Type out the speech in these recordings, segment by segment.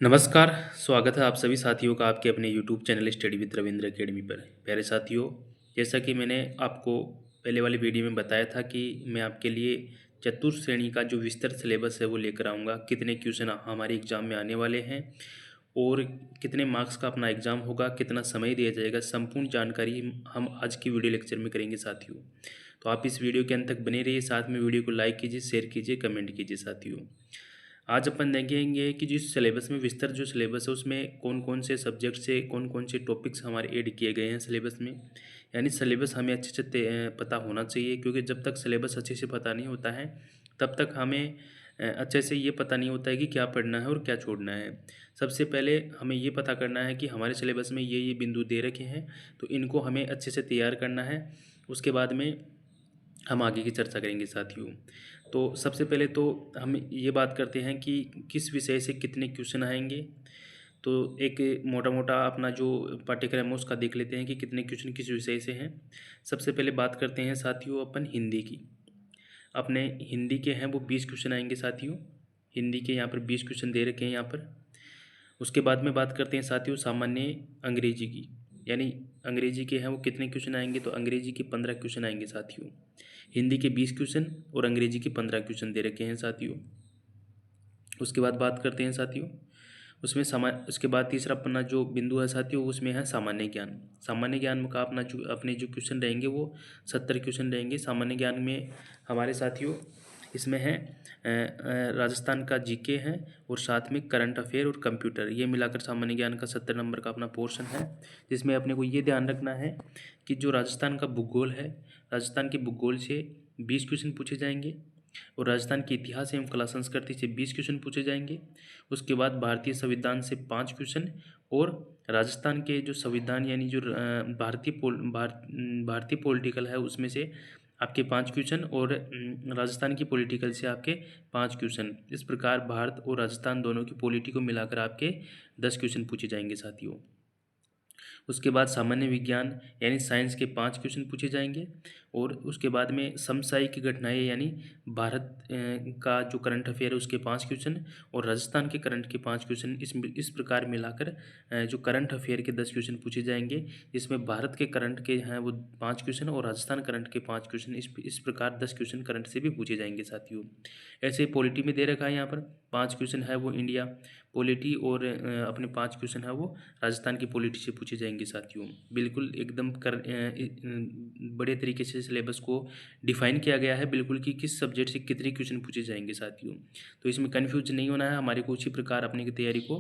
नमस्कार, स्वागत है आप सभी साथियों का आपके अपने YouTube channel study with Ravindra academy पर। प्यारे साथियों, जैसा कि मैंने आपको पहले वाली वीडियो में बताया था कि मैं आपके लिए चतुर्थ श्रेणी का जो विस्तृत सिलेबस है वो लेकर आऊँगा। कितने क्वेश्चन हमारे एग्ज़ाम में आने वाले हैं और कितने मार्क्स का अपना एग्ज़ाम होगा, कितना समय दिया जाएगा, संपूर्ण जानकारी हम आज की वीडियो लेक्चर में करेंगे साथियों। तो आप इस वीडियो के अंत तक बने रहिए, साथ में वीडियो को लाइक कीजिए, शेयर कीजिए, कमेंट कीजिए साथियों। आज अपन देखेंगे कि जिस सिलेबस में विस्तार जो सिलेबस है उसमें कौन कौन से सब्जेक्ट से कौन कौन से टॉपिक्स हमारे ऐड किए गए हैं सिलेबस में। यानी सिलेबस हमें अच्छे से पता होना चाहिए, क्योंकि जब तक सिलेबस अच्छे से पता नहीं होता है तब तक हमें अच्छे से ये पता नहीं होता है कि क्या पढ़ना है और क्या छोड़ना है। सबसे पहले हमें ये पता करना है कि हमारे सिलेबस में ये बिंदु दे रखे हैं, तो इनको हमें अच्छे से तैयार करना है। उसके बाद में हम आगे की चर्चा करेंगे साथियों। तो सबसे पहले तो हम ये बात करते हैं कि किस विषय से कितने क्वेश्चन आएंगे। तो एक मोटा मोटा अपना जो पाठ्यक्रम है उसका देख लेते हैं कि कितने क्वेश्चन किस विषय से हैं। सबसे पहले बात करते हैं साथियों अपन हिंदी की। अपने हिंदी के हैं वो 20 क्वेश्चन आएंगे साथियों। हिंदी के यहाँ पर 20 क्वेश्चन दे रखे हैं यहाँ पर। उसके बाद में बात करते हैं साथियों सामान्य अंग्रेजी की। यानी अंग्रेजी के हैं वो कितने क्वेश्चन आएंगे, तो अंग्रेजी के 15 क्वेश्चन आएंगे साथियों। हिंदी के 20 क्वेश्चन और अंग्रेजी के 15 क्वेश्चन दे रखे हैं साथियों। उसके बाद बात करते हैं साथियों उसमें उसके बाद तीसरा अपना जो बिंदु है साथियों उसमें है सामान्य ज्ञान। सामान्य ज्ञान का अपने जो क्वेश्चन रहेंगे वो 70 क्वेश्चन रहेंगे सामान्य ज्ञान में हमारे साथियों। इसमें है राजस्थान का जीके है और साथ में करंट अफेयर और कंप्यूटर, ये मिलाकर सामान्य ज्ञान का 70 नंबर का अपना पोर्शन है। जिसमें अपने को ये ध्यान रखना है कि जो राजस्थान का भूगोल है, राजस्थान के भूगोल से 20 क्वेश्चन पूछे जाएंगे और राजस्थान के इतिहास एवं कला संस्कृति से 20 क्वेश्चन पूछे जाएंगे। उसके बाद भारतीय संविधान से 5 क्वेश्चन और राजस्थान के जो संविधान यानी जो भारतीय पॉलिटिकल है उसमें से आपके 5 क्वेश्चन और राजस्थान की पॉलिटिकल से आपके 5 क्वेश्चन। इस प्रकार भारत और राजस्थान दोनों की पॉलिटी को मिलाकर आपके 10 क्वेश्चन पूछे जाएंगे साथियों। उसके बाद सामान्य विज्ञान यानी साइंस के 5 क्वेश्चन पूछे जाएंगे और उसके बाद में समसामयिक घटनाएं यानी भारत का जो करंट अफेयर है उसके 5 क्वेश्चन और राजस्थान के करंट के 5 क्वेश्चन। इस प्रकार मिलाकर जो करंट अफेयर के 10 क्वेश्चन पूछे जाएंगे। इसमें भारत के करंट के हैं वो 5 क्वेश्चन और राजस्थान करंट के 5 क्वेश्चन। इस प्रकार 10 क्वेश्चन करंट से भी पूछे जाएंगे साथियों। ऐसे पॉलिटी में दे रखा है यहाँ पर 5 क्वेश्चन है वो इंडिया पॉलिटी और अपने 5 क्वेश्चन है वो राजस्थान की पॉलिटी से पूछे जाएंगे साथियों। बिल्कुल एकदम बड़े तरीके से सिलेबस को डिफाइन किया गया है बिल्कुल कि किस सब्जेक्ट से कितने क्वेश्चन पूछे जाएंगे साथियों। तो इसमें कन्फ्यूज नहीं होना है, हमारे को उसी प्रकार अपने की तैयारी को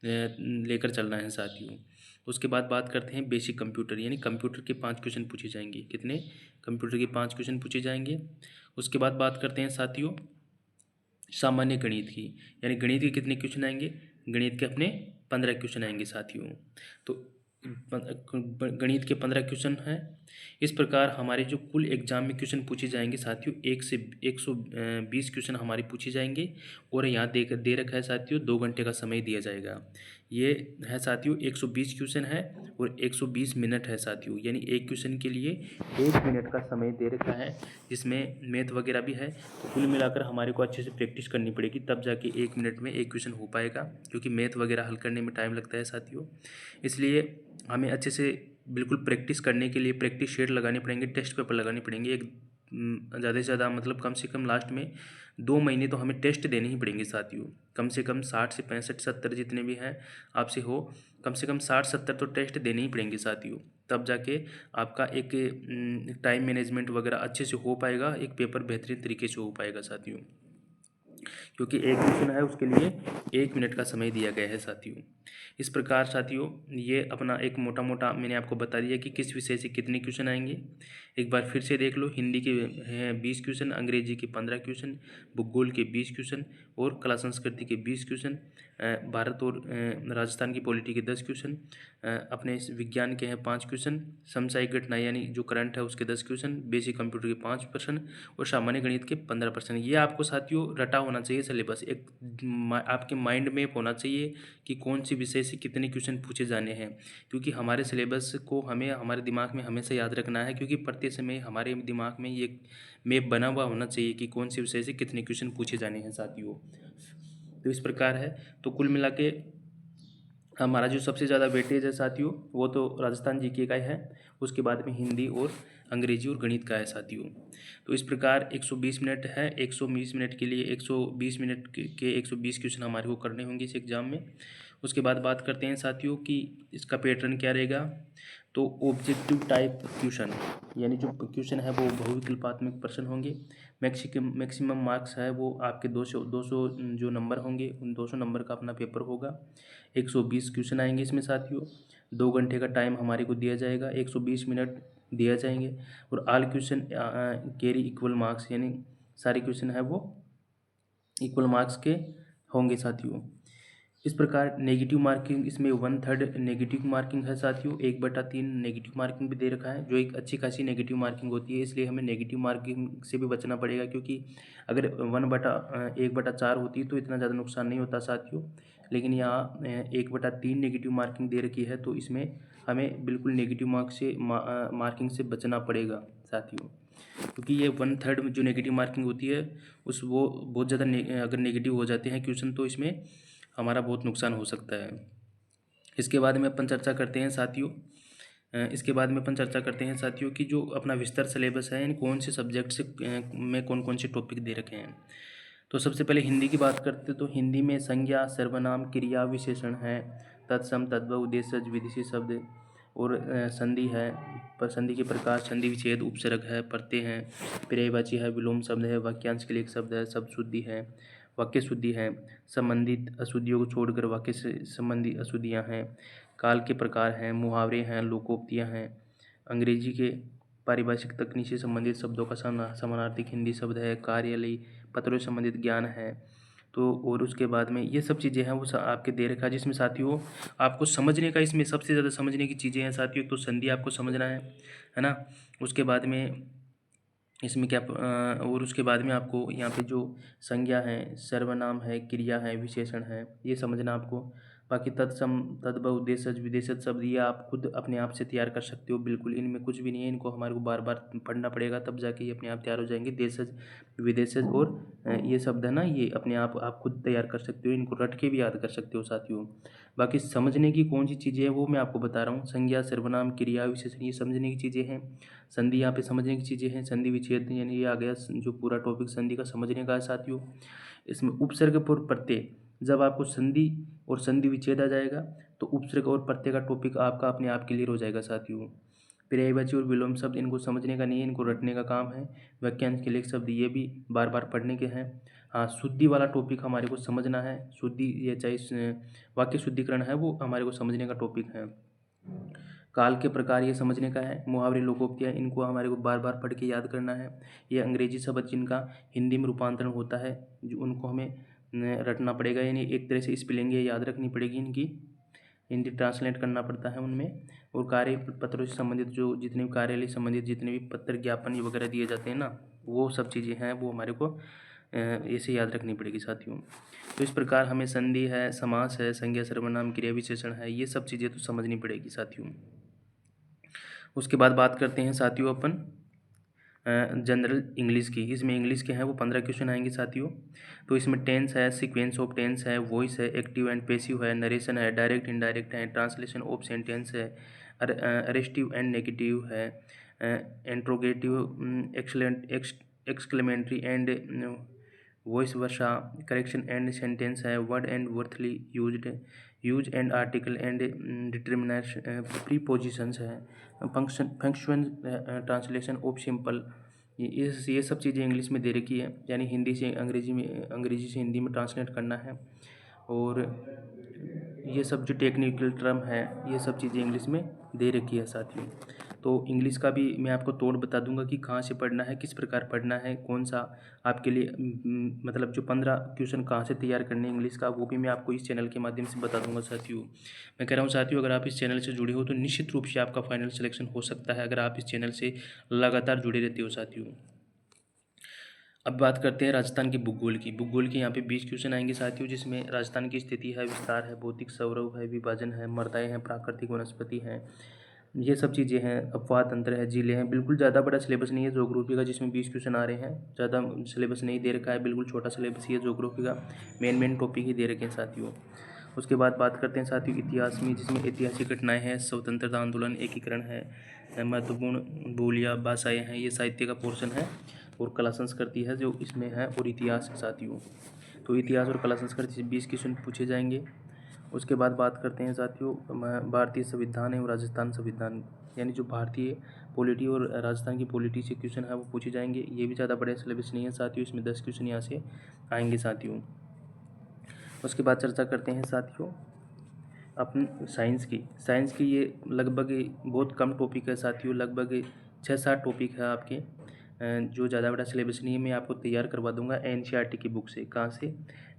लेकर चलना है साथियों। उसके बाद बात करते हैं बेसिक कंप्यूटर यानी कंप्यूटर के 5 क्वेश्चन पूछे जाएंगे। कितने? कंप्यूटर के 5 क्वेश्चन पूछे जाएंगे। उसके बाद बात करते हैं साथियों सामान्य गणित की। यानी गणित के कितने क्वेश्चन आएंगे? गणित के अपने 15 क्वेश्चन आएंगे साथियों। तो गणित के 15 क्वेश्चन हैं। इस प्रकार हमारे जो कुल एग्जाम में क्वेश्चन पूछे जाएंगे साथियों 120 क्वेश्चन हमारे पूछे जाएंगे। और यहाँ दे रखा है साथियों 2 घंटे का समय दिया जाएगा। ये है साथियों 120 क्वेश्चन है और 120 मिनट है साथियों। यानी एक क्वेश्चन के लिए 1 मिनट का समय दे रखा है, जिसमें मैथ वगैरह भी है। तो कुल मिलाकर हमारे को अच्छे से प्रैक्टिस करनी पड़ेगी, तब जाके 1 मिनट में एक क्वेश्चन हो पाएगा, क्योंकि मैथ वगैरह हल करने में टाइम लगता है साथियों। इसलिए हमें अच्छे से बिल्कुल प्रैक्टिस करने के लिए प्रैक्टिस शीट लगाने पड़ेंगे, टेस्ट पेपर लगाने पड़ेंगे। एक ज़्यादा से ज़्यादा मतलब कम से कम लास्ट में 2 महीने तो हमें टेस्ट देने ही पड़ेंगे साथियों। कम से कम 60 से 65 70 जितने भी हैं आपसे हो, कम से कम 60-70 तो टेस्ट देने ही पड़ेंगे साथियों। तब जाके आपका एक टाइम मैनेजमेंट वगैरह अच्छे से हो पाएगा, एक पेपर बेहतरीन तरीके से हो पाएगा साथियों। क्योंकि एक क्वेश्चन है उसके लिए 1 मिनट का समय दिया गया है साथियों। इस प्रकार साथियों ये अपना एक मोटा मोटा मैंने आपको बता दिया कि किस विषय से कितने क्वेश्चन आएंगे। एक बार फिर से देख लो, हिंदी के हैं 20 क्वेश्चन, अंग्रेजी के 15 क्वेश्चन, भूगोल के 20 क्वेश्चन और कला संस्कृति के 20 क्वेश्चन, भारत और राजस्थान की पॉलिटी के 10 क्वेश्चन, अपने विज्ञान के हैं 5 क्वेश्चन, समसामयिक घटना यानी जो करंट है उसके 10 क्वेश्चन, बेसिक कंप्यूटर के 5% और सामान्य गणित के 15%। ये आपको साथियों रटा होना चाहिए सिलेबस, एक आपके माइंड मैप होना चाहिए कि कौन सी विषय से कितने क्वेश्चन पूछे जाने हैं। क्योंकि हमारे सिलेबस को हमें हमारे दिमाग में हमेशा याद रखना है, क्योंकि पढ़ते समय हमारे दिमाग में ये मैप बना हुआ होना चाहिए कि कौन सी विषय से कितने क्वेश्चन पूछे जाने हैं साथियों। तो इस प्रकार है। तो कुल मिला के हमारा जो सबसे ज़्यादा वेटेज है साथियों वो तो राजस्थान जीके का है, उसके बाद में हिंदी और अंग्रेजी और गणित का है साथियों। तो इस प्रकार 120 मिनट है, 120 मिनट के लिए 120 मिनट के 120 क्वेश्चन हमारे को करने होंगे इस एग्ज़ाम में। उसके बाद बात करते हैं साथियों कि इसका पैटर्न क्या रहेगा। तो ऑब्जेक्टिव टाइप क्वेश्चन, यानी जो क्वेश्चन है वो बहुविकल्पात्मक प्रश्न होंगे। मैक्सिमम मार्क्स है वो आपके 200 जो नंबर होंगे उन 200 नंबर का अपना पेपर होगा। 120 क्वेश्चन आएंगे इसमें साथियों। 2 घंटे का टाइम हमारे को दिया जाएगा, 120 मिनट दिया जाएंगे। और all question carry equal marks, यानी सारे क्वेश्चन है वो इक्वल मार्क्स के होंगे साथियों। इस प्रकार नेगेटिव मार्किंग इसमें 1/3 नेगेटिव मार्किंग है साथियों, 1/3 नेगेटिव मार्किंग भी दे रखा है, जो एक अच्छी खासी नेगेटिव मार्किंग होती है। इसलिए हमें नेगेटिव मार्किंग से भी बचना पड़ेगा, क्योंकि अगर 1/4 होती तो इतना ज़्यादा नुकसान नहीं होता साथियों। लेकिन यहाँ 1/3 नेगेटिव मार्किंग दे रखी है, तो इसमें हमें बिल्कुल नेगेटिव मार्किंग से बचना पड़ेगा साथियों, क्योंकि ये 1/3 जो नेगेटिव मार्किंग होती है वो बहुत ज़्यादा अगर नेगेटिव हो जाते हैं क्वेश्चन तो इसमें हमारा बहुत नुकसान हो सकता है। इसके बाद में अपन चर्चा करते हैं साथियों। कि जो अपना विस्तार सिलेबस है, इन कौन से सब्जेक्ट से में कौन कौन से टॉपिक दे रखे हैं। तो सबसे पहले हिंदी की बात करते तो हिंदी में संज्ञा, सर्वनाम, क्रिया, विशेषण है, तत्सम, तद्भव, उद्देश्य, विदेशी शब्द और संधि है। पर संधि के प्रकार, संधि विच्छेद, उपसर्ग है, प्रत्यय हैं, पर्यायवाची है, विलोम शब्द है, वाक्यांश के लिए एक शब्द है, शब्द शुद्धि है, वाक्य शुद्धि है, संबंधित अशुद्धियों को छोड़कर वाक्य से संबंधित अशुद्धियाँ हैं, काल के प्रकार हैं, मुहावरे हैं, लोकोक्तियाँ हैं, अंग्रेजी के पारिभाषिक तकनीक से संबंधित शब्दों का समानार्थक हिंदी शब्द है, कार्यालय पत्रों से संबंधित ज्ञान है। तो और उसके बाद में ये सब चीज़ें हैं वो आपके दे रखा है, जिसमें साथियों आपको समझने का, इसमें सबसे ज़्यादा समझने की चीज़ें हैं साथियों। तो संधि आपको समझना है ना। उसके बाद में इसमें क्या और उसके बाद में आपको यहाँ पे जो संज्ञा है, सर्वनाम है, क्रिया है, विशेषण है, ये समझना आपको। बाकी तत्सम, तद्भव, उद्देश्य, विदेशज शब्द ये आप खुद अपने आप से तैयार कर सकते हो, बिल्कुल इनमें कुछ भी नहीं है, इनको हमारे को बार बार पढ़ना पड़ेगा तब जाके ये अपने आप तैयार हो जाएंगे। देशज, विदेशज और ये शब्द है ना, ये अपने आप खुद तैयार कर सकते हो, इनको रट के भी याद कर सकते हो साथियों। बाकी समझने की कौन सी चीज़ें हैं वो मैं आपको बता रहा हूँ। संज्ञा, सर्वनाम, क्रिया, विशेषण ये समझने की चीज़ें हैं। संधि यहाँ पे समझने की चीज़ें हैं। संधि विच्छेद यानी ये आ गया जो पूरा टॉपिक संधि का समझने का है साथियों। इसमें उपसर्ग और प्रत्यय, जब आपको संधि और संधि विच्छेद आ जाएगा तो उपसर्ग और प्रत्यय का टॉपिक आपका अपने आप क्लियर हो जाएगा साथियों। पर्यायवाची और विलोम शब्द इनको समझने का नहीं है, इनको रटने का काम है। वाक्यांश के लिए शब्द ये भी बार बार पढ़ने के हैं। हाँ, शुद्धि वाला टॉपिक हमारे को समझना है। शुद्धि ये चाहे वाक्य शुद्धिकरण है वो हमारे को समझने का टॉपिक है। काल के प्रकार ये समझने का है। मुहावरे, लोकोक्तियाँ इनको हमारे को बार बार पढ़ के याद करना है। ये अंग्रेजी शब्द जिनका हिंदी में रूपांतरण होता है जो उनको हमें रटना पड़ेगा, यानी एक तरह से स्पेलिंग ये याद रखनी पड़ेगी इनकी, हिंदी ट्रांसलेट करना पड़ता है उनमें। और कार्य पत्रों से संबंधित जो जितने भी कार्यालय संबंधित जितने भी पत्र, ज्ञापन ये वगैरह दिए जाते हैं ना, वो सब चीज़ें हैं वो हमारे को ऐसे याद रखनी पड़ेगी साथियों। तो इस प्रकार हमें संधि है, समास है, संज्ञा, सर्वनाम, क्रिया, विशेषण है, ये सब चीज़ें तो समझनी पड़ेगी साथियों। उसके बाद बात करते हैं साथियों अपन जनरल इंग्लिश की। इसमें इंग्लिश के हैं वो 15 क्वेश्चन आएंगे साथियों। तो इसमें टेंस है, सीक्वेंस ऑफ टेंस है, वॉइस है, एक्टिव एंड पैसिव है, नरेशन है, डायरेक्ट इनडायरेक्ट है, ट्रांसलेशन ऑफ सेंटेंस है, अरेस्टिव एंड नेगेटिव है, interrogative, exclamatory and voice versa, correction and sentence है, word and worthly use and article and determiners, prepositions है, फंक्शन ट्रांसलेशन ऑफ सिंपल, ये सब चीज़ें इंग्लिश में दे रखी है, यानी हिंदी से अंग्रेजी में, अंग्रेजी से हिंदी में ट्रांसलेट करना है। और ये सब जो टेक्निकल टर्म है ये सब चीज़ें इंग्लिश में दे रखी है साथियों। तो इंग्लिश का भी मैं आपको तोड़ बता दूंगा कि कहाँ से पढ़ना है, किस प्रकार पढ़ना है, कौन सा आपके लिए मतलब जो 15 क्वेश्चन कहाँ से तैयार करने इंग्लिश का, वो भी मैं आपको इस चैनल के माध्यम से बता दूंगा साथियों। मैं कह रहा हूँ साथियों, अगर आप इस चैनल से जुड़े हो तो निश्चित रूप से आपका फाइनल सिलेक्शन हो सकता है, अगर आप इस चैनल से लगातार जुड़े रहते हो साथियों। अब बात करते हैं राजस्थान के भूगोल की। भूगोल के यहाँ पे 20 क्वेश्चन आएंगे साथियों, जिसमें राजस्थान की स्थिति है, विस्तार है, भौतिक स्वरूप है, विभाजन है, मृदाएं हैं, प्राकृतिक वनस्पति हैं, ये सब चीज़ें हैं, अपवाह तंत्र है, जिले हैं। बिल्कुल ज़्यादा बड़ा सिलेबस नहीं है ज्योग्राफी का जिसमें 20 क्वेश्चन आ रहे हैं, ज़्यादा सिलेबस नहीं दे रखा है, बिल्कुल छोटा सिलेबस ही है ज्योग्राफी का, मेन टॉपिक ही दे रखे हैं साथियों। उसके बाद बात करते हैं साथियों इतिहास में, जिसमें ऐतिहासिक घटनाएं हैं, स्वतंत्रता आंदोलन, एकीकरण है, महत्वपूर्ण बोलियाँ भाषाएँ हैं, ये साहित्य का पोर्शन है। और कला संस्कृति है जो इसमें है, और इतिहास है साथियों। तो इतिहास और कला संस्कृति से 20 क्वेश्चन पूछे जाएंगे। उसके बाद बात करते हैं साथियों भारतीय संविधान एवं राजस्थान संविधान, यानी जो भारतीय पॉलिटी और राजस्थान की पॉलिटी से क्वेश्चन है वो पूछे जाएंगे। ये भी ज़्यादा बड़े सिलेबस नहीं है साथियों, इसमें 10 क्वेश्चन यहाँ से आएंगे साथियों। उसके बाद चर्चा करते हैं साथियों अपन साइंस की ये लगभग बहुत कम टॉपिक है साथियों, लगभग 6-7 टॉपिक है आपके, जो ज़्यादा बड़ा सिलेबस नहीं है। मैं आपको तैयार करवा दूंगा एनसीईआरटी की बुक से। कहाँ से?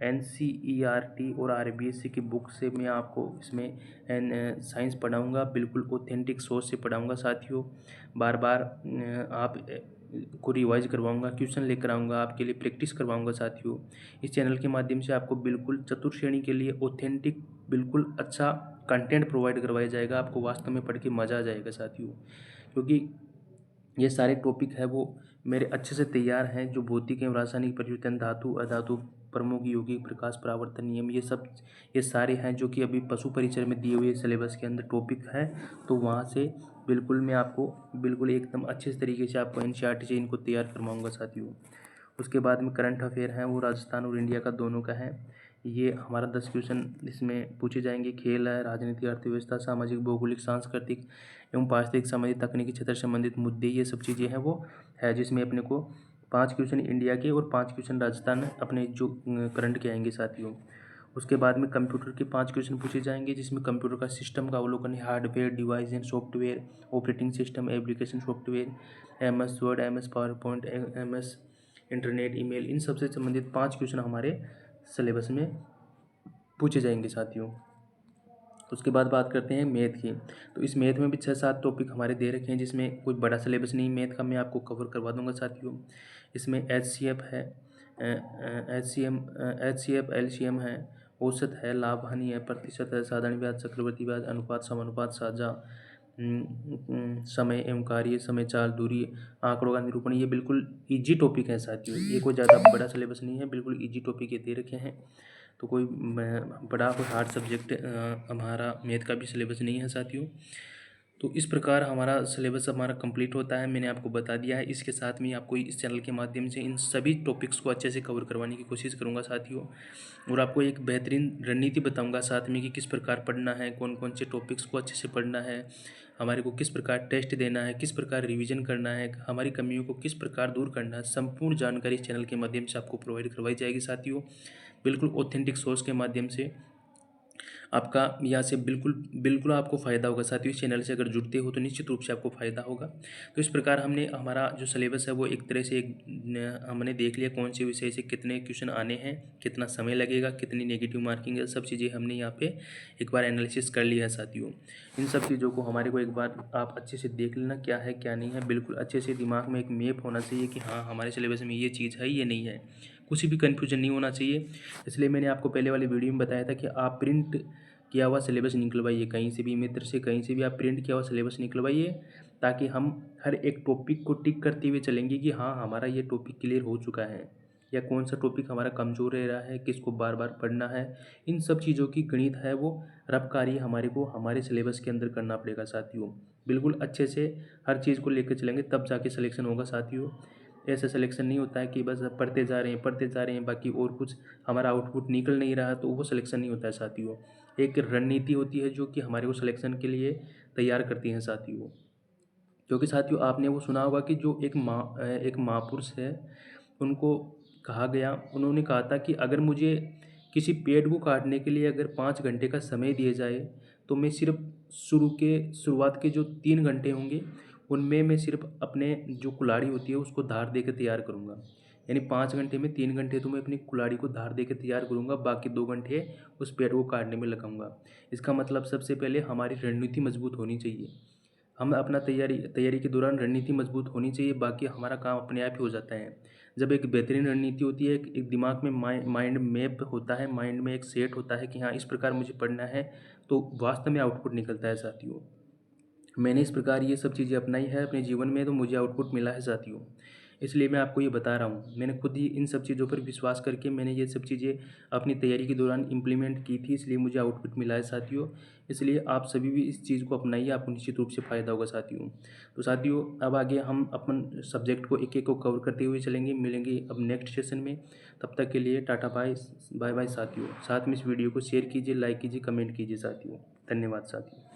एनसीईआरटी और आरबीएससी की बुक से मैं आपको इसमें साइंस पढ़ाऊंगा, बिल्कुल ऑथेंटिक सोर्स से पढ़ाऊंगा साथियों। बार बार आप को रिवाइज करवाऊंगा, क्वेश्चन लेकर आऊँगा, आपके लिए प्रैक्टिस करवाऊंगा साथियों। इस चैनल के माध्यम से आपको बिल्कुल चतुर्थ श्रेणी के लिए ऑथेंटिक बिल्कुल अच्छा कंटेंट प्रोवाइड करवाया जाएगा। आपको वास्तव में पढ़ के मज़ा आ जाएगा साथियों, क्योंकि ये सारे टॉपिक है वो मेरे अच्छे से तैयार हैं। जो भौतिक एवं रासायनिक परिवर्तन, धातु अधातु, प्रमुख यौगिक, प्रकाश परावर्तन नियम, ये सारे हैं जो कि अभी पशु परिचय में दिए हुए सिलेबस के अंदर टॉपिक है। तो वहाँ से बिल्कुल मैं आपको बिल्कुल एकदम अच्छे तरीके से आपको एनसीईआरटी से इनको तैयार करवाऊँगा साथियों। उसके बाद में करंट अफेयर हैं, वो राजस्थान और इंडिया का दोनों का है। ये हमारा 10 क्वेश्चन इसमें पूछे जाएंगे। खेल है, राजनीति, अर्थव्यवस्था, सामाजिक, भौगोलिक, सांस्कृतिक एवं पारिस्थितिक, सामाजिक, तकनीकी क्षेत्र से संबंधित मुद्दे, ये सब चीज़ें हैं वो है, जिसमें अपने को 5 क्वेश्चन इंडिया के और 5 क्वेश्चन राजस्थान अपने जो करंट के आएंगे साथियों। उसके बाद में कंप्यूटर के 5 क्वेश्चन पूछे जाएंगे, जिसमें कंप्यूटर का सिस्टम का अवलोकन है, hardware, device and software, operating system, application software, MS Word, MS PowerPoint, MS internet, email, इन सबसे संबंधित 5 क्वेश्चन हमारे सिलेबस में पूछे जाएंगे साथियों। उसके बाद बात करते हैं मैथ की। तो इस मैथ में भी 6-7 टॉपिक हमारे दे रखे हैं, जिसमें कोई बड़ा सिलेबस नहीं मैथ का, मैं आपको कवर करवा दूंगा साथियों। इसमें HCF है, HCF, LCM है, औसत है, लाभ हानि है, प्रतिशत है, साधारण ब्याज, चक्रवृद्धि ब्याज, अनुपात, समानुपात, साझा, समय एवं कार्य, समय चाल, दूरी, आंकड़ों का निरूपण, ये बिल्कुल इजी टॉपिक है साथियों। ये कोई ज़्यादा बड़ा सिलेबस नहीं है, बिल्कुल इजी टॉपिक ये दे रखे हैं। तो कोई बड़ा कोई हार्ड सब्जेक्ट हमारा मैथ का भी सिलेबस नहीं है साथियों। तो इस प्रकार हमारा सिलेबस हमारा कंप्लीट होता है, मैंने आपको बता दिया है। इसके साथ में आपको इस चैनल के माध्यम से इन सभी टॉपिक्स को अच्छे से कवर करवाने की कोशिश करूंगा साथियों, और आपको एक बेहतरीन रणनीति बताऊंगा साथ में कि किस प्रकार पढ़ना है, कौन कौन से टॉपिक्स को अच्छे से पढ़ना है, हमारे को किस प्रकार टेस्ट देना है, किस प्रकार रिवीजन करना है, हमारी कमियों को किस प्रकार दूर करना है। संपूर्ण जानकारी इस चैनल के माध्यम से आपको प्रोवाइड करवाई जाएगी साथियों, बिल्कुल ऑथेंटिक सोर्स के माध्यम से। आपका यहाँ से बिल्कुल आपको फ़ायदा होगा साथियों। इस चैनल से अगर जुड़ते हो तो निश्चित रूप से आपको फ़ायदा होगा। तो इस प्रकार हमने हमारा जो सिलेबस है वो एक तरह से हमने देख लिया कौन से विषय से कितने क्वेश्चन आने हैं, कितना समय लगेगा, कितनी नेगेटिव मार्किंग है, सब चीज़ें हमने यहाँ पे एक बार एनालिसिस कर लिया है साथियों। इन सब चीज़ों को हमारे को एक बार आप अच्छे से देख लेना क्या है क्या नहीं है, बिल्कुल अच्छे से दिमाग में एक मैप होना चाहिए कि हाँ हमारे सिलेबस में ये चीज़ है, ये नहीं है, कुछ भी कन्फ्यूजन नहीं होना चाहिए। इसलिए मैंने आपको पहले वाली वीडियो में बताया था कि आप प्रिंट किया हुआ सिलेबस निकलवाइए, कहीं से भी मित्र से कहीं से भी आप प्रिंट किया हुआ सिलेबस निकलवाइए, ताकि हम हर एक टॉपिक को टिक करते हुए चलेंगे कि हाँ हमारा ये टॉपिक क्लियर हो चुका है, या कौन सा टॉपिक हमारा कमज़ोर रह रहा है, किसको बार बार पढ़ना है। इन सब चीज़ों की गणित है वो रफ कार्य हमारे को हमारे सिलेबस के अंदर करना पड़ेगा साथियों। बिल्कुल अच्छे से हर चीज़ को लेकर चलेंगे, तब जाके सिलेक्शन होगा साथियों। ऐसा सिलेक्शन नहीं होता है कि बस पढ़ते जा रहे हैं बाकी और कुछ हमारा आउटपुट निकल नहीं रहा, तो वो सिलेक्शन नहीं होता है साथियों। एक रणनीति होती है जो कि हमारे को सिलेक्शन के लिए तैयार करती हैं साथियों। क्योंकि साथियों आपने वो सुना होगा कि जो एक महापुरुष है, उनको कहा गया, उन्होंने कहा था कि अगर मुझे किसी पेड़ को काटने के लिए अगर 5 घंटे का समय दिया जाए, तो मैं सिर्फ शुरुआत के जो 3 घंटे होंगे उनमें मैं सिर्फ अपने जो कुल्हाड़ी होती है उसको धार दे के तैयार करूँगा। यानी 5 घंटे में 3 घंटे तो मैं अपनी कुल्हाड़ी को धार दे के तैयार करूँगा, बाकी 2 घंटे उस पेड़ को काटने में लगाऊंगा। इसका मतलब सबसे पहले हमारी रणनीति मजबूत होनी चाहिए। हम अपना तैयारी के दौरान रणनीति मजबूत होनी चाहिए, बाकी हमारा काम अपने आप ही हो जाता है। जब एक बेहतरीन रणनीति होती है, एक दिमाग में माइंड मैप होता है, माइंड में एक सेट होता है कि हाँ इस प्रकार मुझे पढ़ना है, तो वास्तव में आउटपुट निकलता है साथियों। मैंने इस प्रकार ये सब चीज़ें अपनाई है अपने जीवन में, तो मुझे आउटपुट मिला है साथियों। इसलिए मैं आपको ये बता रहा हूँ। मैंने खुद ही इन सब चीज़ों पर विश्वास करके मैंने ये सब चीज़ें अपनी तैयारी के दौरान इम्प्लीमेंट की थी, इसलिए मुझे आउटपुट मिला है साथियों। इसलिए आप सभी भी इस चीज़ को अपनाइए, आपको निश्चित रूप से फ़ायदा होगा साथियों। तो साथियों, अब आगे हम अपन सब्जेक्ट को एक एक को कवर करते हुए चलेंगे, मिलेंगे अब नेक्स्ट सेशन में। तब तक के लिए टाटा बाय, बाय बाय साथियों। साथ में इस वीडियो को शेयर कीजिए, लाइक कीजिए, कमेंट कीजिए साथियों। धन्यवाद साथियों।